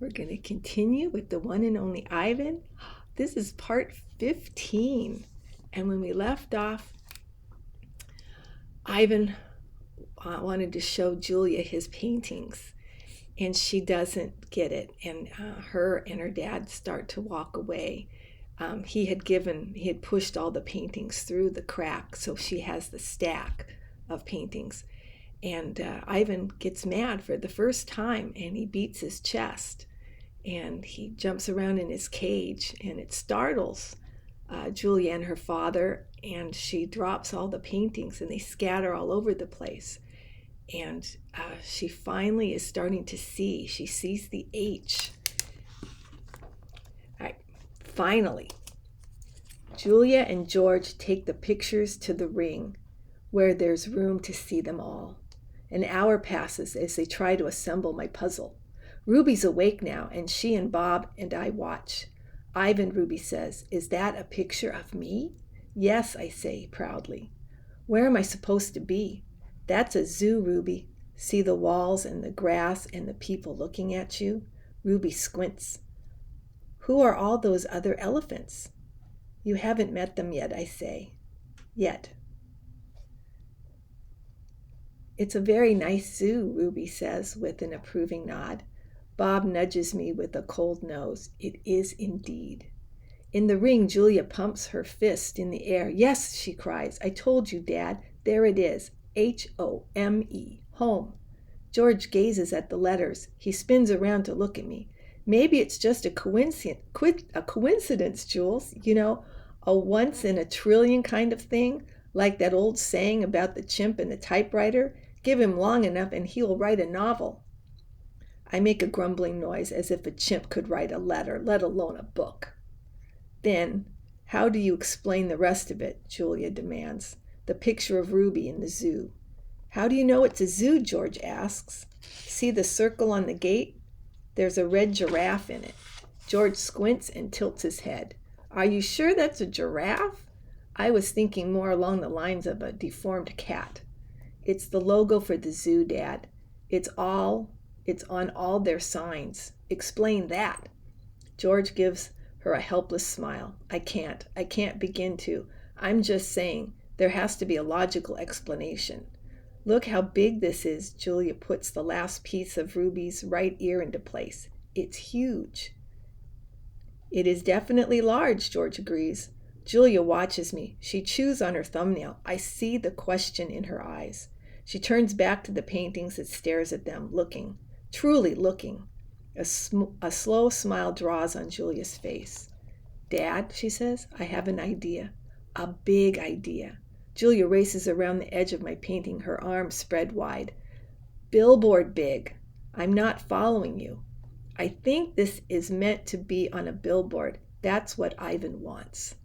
We're going to continue with the one and only Ivan. This is part 15. And when we left off, Ivan wanted to show Julia his paintings, and she doesn't get it. And her and her dad start to walk away. He had pushed all the paintings through the crack, so she has the stack of paintings. And Ivan gets mad for the first time, and he beats his chest. And he jumps around in his cage, and it startles Julia and her father, and she drops all the paintings, and they scatter all over the place. And she finally is starting to see. She sees the H. All right, finally, Julia and George take the pictures to the ring, where there's room to see them all. An hour passes as they try to assemble my puzzle. Ruby's awake now, and she and Bob and I watch. Ivan, Ruby says, "Is that a picture of me?" "Yes," I say proudly. "Where am I supposed to be?" "That's a zoo, Ruby. See the walls and the grass and the people looking at you?" Ruby squints. "Who are all those other elephants?" "You haven't met them yet," I say. "Yet." "It's a very nice zoo," Ruby says with an approving nod. Bob nudges me with a cold nose. It is indeed. In the ring, Julia pumps her fist in the air. "Yes," she cries. "I told you, Dad. There it is. H-O-M-E. Home." George gazes at the letters. He spins around to look at me. "Maybe it's just a coincidence, Jules. You know, a once-in-a-trillion kind of thing, like that old saying about the chimp and the typewriter. Give him long enough and he'll write a novel." I make a grumbling noise as if a chimp could write a letter, let alone a book. "Then, how do you explain the rest of it?" Julia demands. "The picture of Ruby in the zoo." "How do you know it's a zoo?" George asks. "See the circle on the gate? There's a red giraffe in it." George squints and tilts his head. "Are you sure that's a giraffe?" I was thinking more along the lines of a deformed cat. "It's the logo for the zoo, Dad. It's on all their signs." "Explain that." George gives her a helpless smile. I can't begin to. I'm just saying there has to be a logical explanation. "Look how big this is." Julia puts the last piece of Ruby's right ear into place. "It's huge." "It is definitely large," George agrees. Julia watches me. She chews on her thumbnail. I see the question in her eyes. She turns back to the paintings and stares at them, looking. Truly looking. A slow smile draws on Julia's face. "Dad," she says, "I have an idea. A big idea." Julia races around the edge of my painting, her arms spread wide. "Billboard big." "I'm not following you." "I think this is meant to be on a billboard. That's what Ivan wants."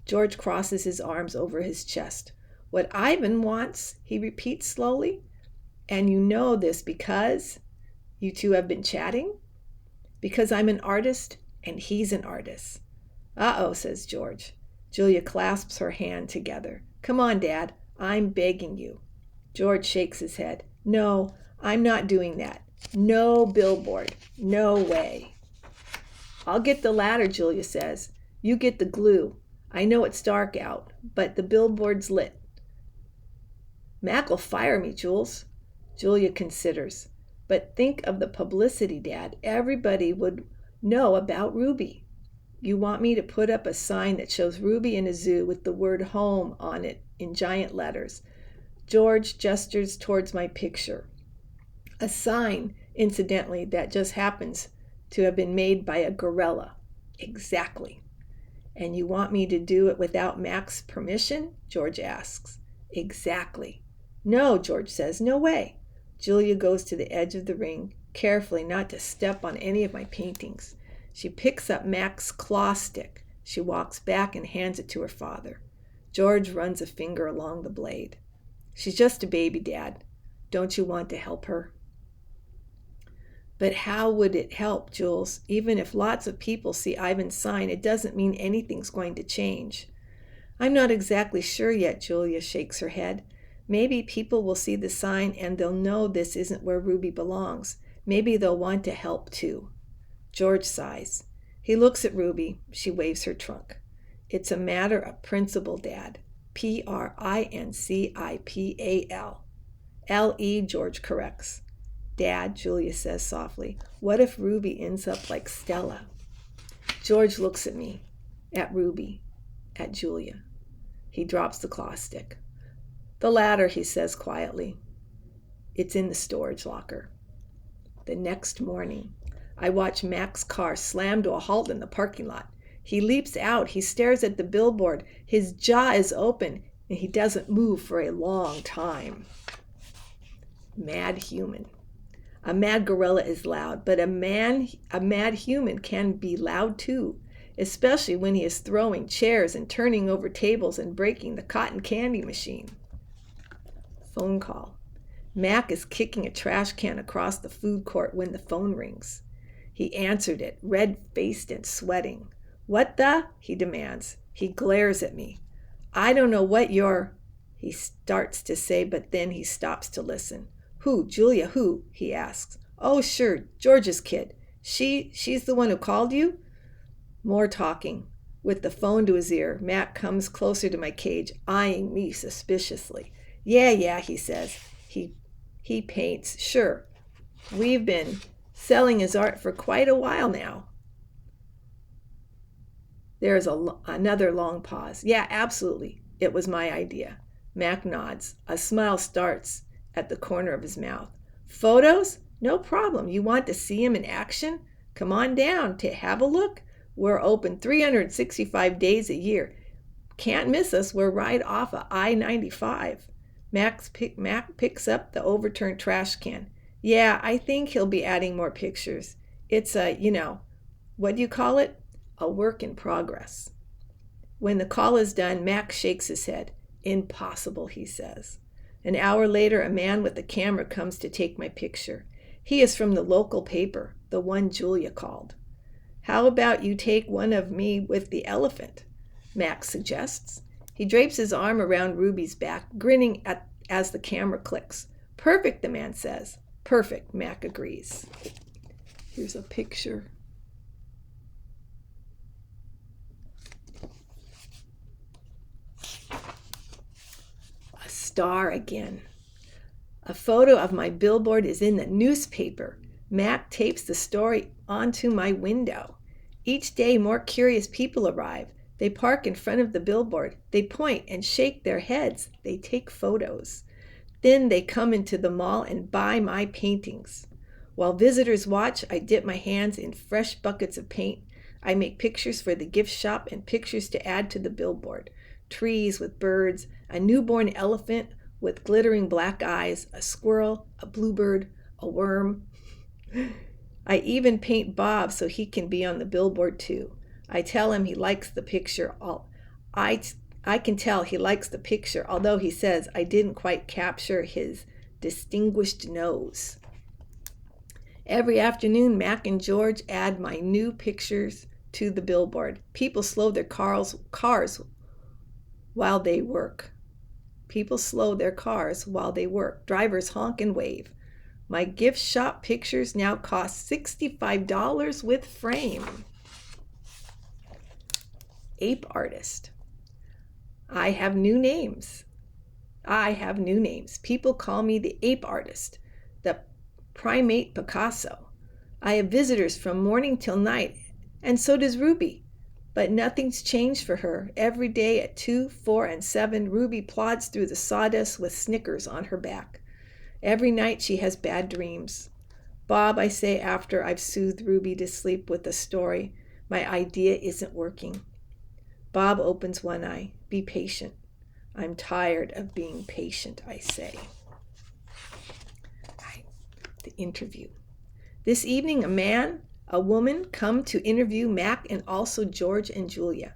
George crosses his arms over his chest. "What Ivan wants," he repeats slowly. "And you know this because you two have been chatting?" "Because I'm an artist and he's an artist." "Uh-oh," says George. Julia clasps her hand together. "Come on, Dad. I'm begging you." George shakes his head. "No, I'm not doing that. No billboard. No way." "I'll get the ladder," Julia says. "You get the glue. I know it's dark out, but the billboard's lit." "Mac'll fire me, Jules." Julia considers. "But think of the publicity, Dad. Everybody would know about Ruby." "You want me to put up a sign that shows Ruby in a zoo with the word home on it in giant letters?" George gestures towards my picture. A sign, incidentally, that just happens to have been made by a gorilla. Exactly. "And you want me to do it without Mac's permission?" George asks. "Exactly." "No," George says. "No way." Julia goes to the edge of the ring, carefully not to step on any of my paintings. She picks up Mac's claw stick. She walks back and hands it to her father. George runs a finger along the blade. "She's just a baby, Dad. Don't you want to help her?" "But how would it help, Jules? Even if lots of people see Ivan's sign, it doesn't mean anything's going to change." "I'm not exactly sure yet," Julia shakes her head. "Maybe people will see the sign and they'll know this isn't where Ruby belongs. Maybe they'll want to help too." George sighs. He looks at Ruby. She waves her trunk. It's a matter of principle, Dad. Principal. L-E, George corrects. Dad, Julia says softly, what if Ruby ends up like Stella? George looks at me, at Ruby, at Julia. He drops the claw stick. The latter, he says quietly. It's in the storage locker. The next morning, I watch Mac's car slam to a halt in the parking lot. He leaps out. He stares at the billboard. His jaw is open, and he doesn't move for a long time. Mad human. A mad gorilla is loud, but a mad human can be loud too, especially when he is throwing chairs and turning over tables and breaking the cotton candy machine. Phone call. Mac is kicking a trash can across the food court when the phone rings. He answered it, red-faced and sweating. What the? He demands. He glares at me. I don't know what you're... He starts to say, but then he stops to listen. Who? Julia, who? He asks. Oh, sure, George's kid. She's the one who called you? More talking. With the phone to his ear, Mac comes closer to my cage, eyeing me suspiciously. Yeah, he says. He paints. Sure. We've been selling his art for quite a while now. There is another long pause. Yeah, absolutely. It was my idea. Mac nods. A smile starts at the corner of his mouth. Photos? No problem. You want to see him in action? Come on down to have a look. We're open 365 days a year. Can't miss us. We're right off of I-95. Mac picks up the overturned trash can. Yeah, I think he'll be adding more pictures. It's what do you call it? A work in progress. When the call is done, Mac shakes his head. Impossible, he says. An hour later, a man with a camera comes to take my picture. He is from the local paper, the one Julia called. How about you take one of me with the elephant? Mac suggests. He drapes his arm around Ruby's back, grinning as the camera clicks. Perfect, the man says. Perfect, Mac agrees. Here's a picture. A star again. A photo of my billboard is in the newspaper. Mac tapes the story onto my window. Each day, more curious people arrive. They park in front of the billboard. They point and shake their heads. They take photos. Then they come into the mall and buy my paintings. While visitors watch, I dip my hands in fresh buckets of paint. I make pictures for the gift shop and pictures to add to the billboard. Trees with birds, a newborn elephant with glittering black eyes, a squirrel, a bluebird, a worm. I even paint Bob so he can be on the billboard too. I tell him he likes the picture. I can tell he likes the picture, although he says I didn't quite capture his distinguished nose. Every afternoon, Mac and George add my new pictures to the billboard. People slow their cars while they work. Drivers honk and wave. My gift shop pictures now cost $65 with frame. Ape artist. I have new names. People call me the ape artist, the primate Picasso. I have visitors from morning till night, and so does Ruby. But nothing's changed for her. Every day at 2, 4, and 7, Ruby plods through the sawdust with Snickers on her back. Every night she has bad dreams. Bob, I say after I've soothed Ruby to sleep with a story, my idea isn't working. Bob opens one eye. Be patient. I'm tired of being patient, I say. The interview. This evening, a woman come to interview Mac and also George and Julia.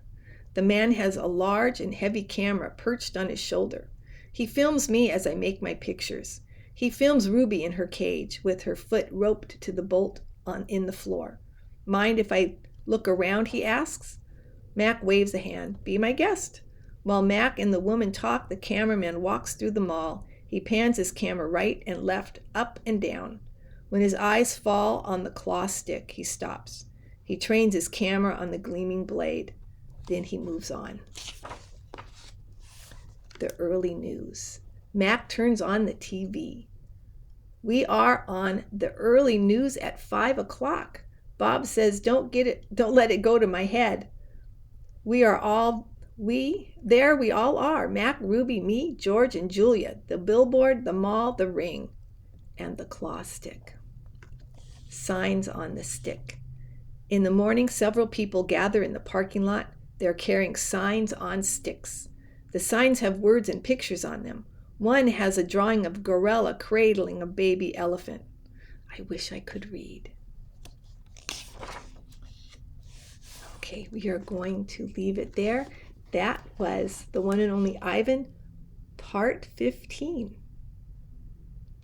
The man has a large and heavy camera perched on his shoulder. He films me as I make my pictures. He films Ruby in her cage with her foot roped to the bolt in the floor. Mind if I look around, he asks. Mac waves a hand. Be my guest. While Mac and the woman talk, the cameraman walks through the mall. He pans his camera right and left, up and down. When his eyes fall on the claw stick, he stops. He trains his camera on the gleaming blade. Then he moves on. The early news. Mac turns on the TV. We are on the early news at 5 o'clock. Bob says, don't let it go to my head. We all are. Mac, Ruby, me, George, and Julia. The billboard, the mall, the ring, and the claw stick. Signs on the stick. In the morning, several people gather in the parking lot. They're carrying signs on sticks. The signs have words and pictures on them. One has a drawing of a gorilla cradling a baby elephant. I wish I could read. Okay, we are going to leave it there. That was The One and Only Ivan, part 15.